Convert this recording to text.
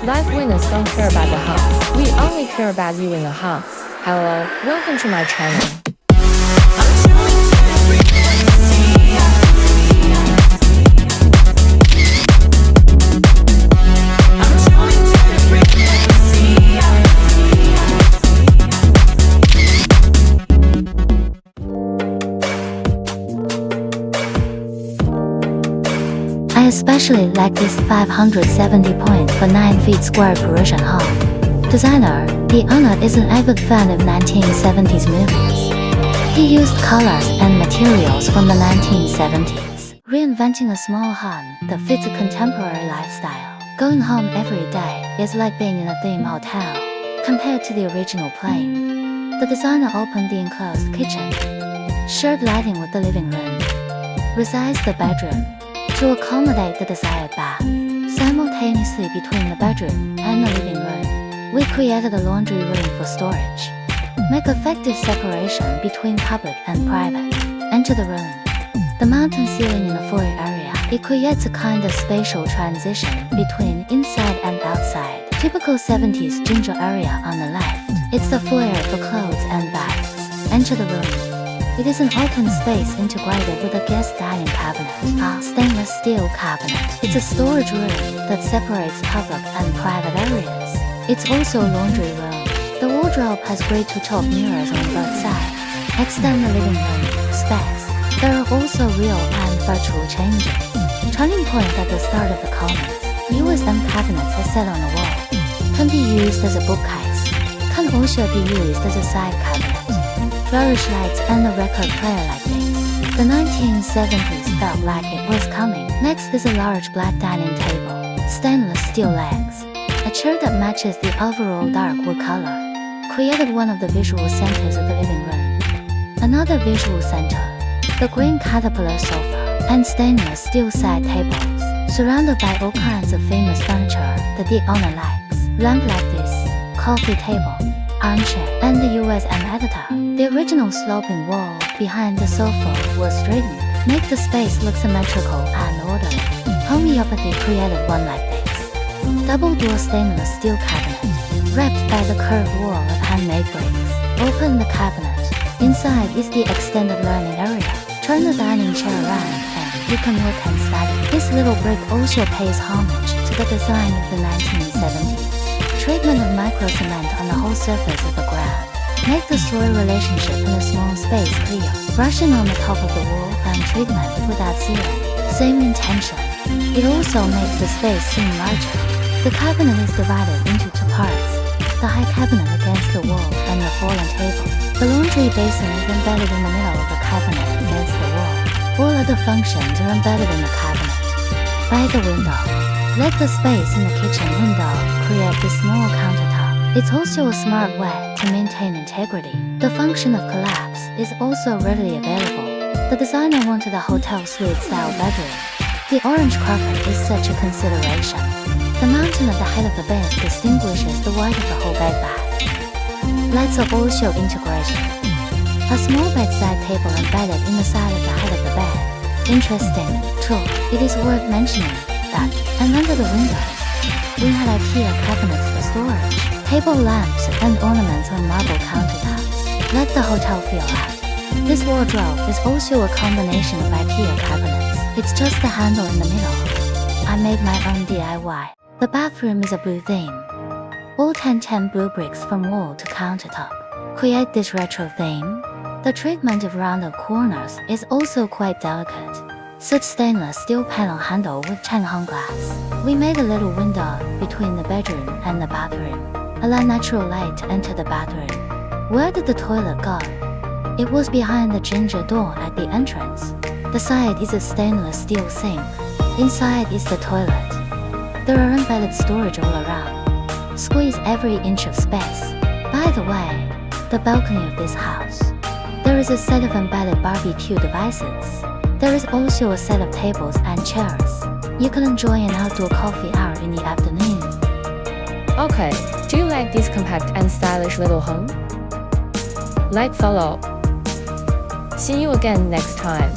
Life winners don't care about the house. We only care about you in the house. Hello, welcome to my channel. I especially like this 570 point for 9 feet square Parisian home. Designer, the owner is an avid fan of 1970s movies. He used colors and materials from the 1970s, reinventing a small home that fits a contemporary lifestyle. Going home every day is like being in a theme hotel, compared to the original plane. The designer opened the enclosed kitchen, shared lighting with the living room, resized the bedroom to accommodate the desired bath. Simultaneously between the bedroom and the living room, we created a laundry room for storage. Make effective separation between public and private. Enter the room. The mountain ceiling in the foyer area, it creates a kind of spatial transition between inside and outside. Typical 70s ginger area on the left. It's the foyer for clothes and bags. Enter the room. It is an open space integrated with a guest dining cabinet, a stainless steel cabinet. It's a storage room that separates public and private areas. It's also a laundry room. The wardrobe has great two-top mirrors on both sides. Extend the living room space. There are also real and virtual changes. Turning point at the start of the comments. USB cabinets are set on the wall. Can be used as a bookcase. Can also be used as a side cabinet. Flourish lights and a record player like this. The 1970s felt like it was coming. Next is a large black dining table. Stainless steel legs. A chair that matches the overall dark wood color. Created one of the visual centers of the living room. Another visual center. The green caterpillar sofa. And stainless steel side tables. Surrounded by all kinds of famous furniture that the owner likes. Lamp like this. Coffee table. Armchair, and the USM editor. The original sloping wall behind the sofa was straightened. Make the space look symmetrical and orderly. Homeopathy created one like this. Double door stainless steel cabinet, wrapped by the curved wall of handmade bricks. Open the cabinet. Inside is the extended learning area. Turn the dining chair around and you can work and study. This little brick also pays homage to the design of the 1970s. Treatment of micro-cement on the whole surface of the ground. Make the soil relationship in a small space clear. Brushing on the top of the wall and treatment without sealing. Same intention. It also makes the space seem larger. The cabinet is divided into two parts. The high cabinet against the wall and the fallen table. The laundry basin is embedded in the middle of the cabinet against the wall. All other functions are embedded in the cabinet. By the window. Let the space in the kitchen window create this small countertop. It's also a smart way to maintain integrity. The function of collapse is also readily available. The designer wanted a hotel suite-style bedroom. The orange carpet is such a consideration. The mounting at the head of the bed distinguishes the weight of the whole bed bath. Lights are also integrated. A small bedside table embedded in the side of the head of the bed. Interesting, too. It is worth mentioning that, and under the windows, we had IKEA cabinets for storage, table lamps and ornaments on marble countertops. Let the hotel feel out. This wardrobe is also a combination of IKEA cabinets. It's just the handle in the middle. I made my own DIY. The bathroom is a blue theme. All 1010 blue bricks from wall to countertop. Create this retro theme. The treatment of rounded corners is also quite delicate. Such stainless steel panel handle with Changhong glass. We made a little window between the bedroom and the bathroom. Allow natural light to enter the bathroom. Where did the toilet go? It was behind the ginger door at the entrance. The side is a stainless steel sink. Inside is the toilet. There are embedded storage all around. Squeeze every inch of space. By the way, the balcony of this house. There is a set of embedded barbecue devices. There is also a set of tables and chairs. You can enjoy an outdoor coffee hour in the afternoon. Okay, do you like this compact and stylish little home? Like, follow. See you again next time.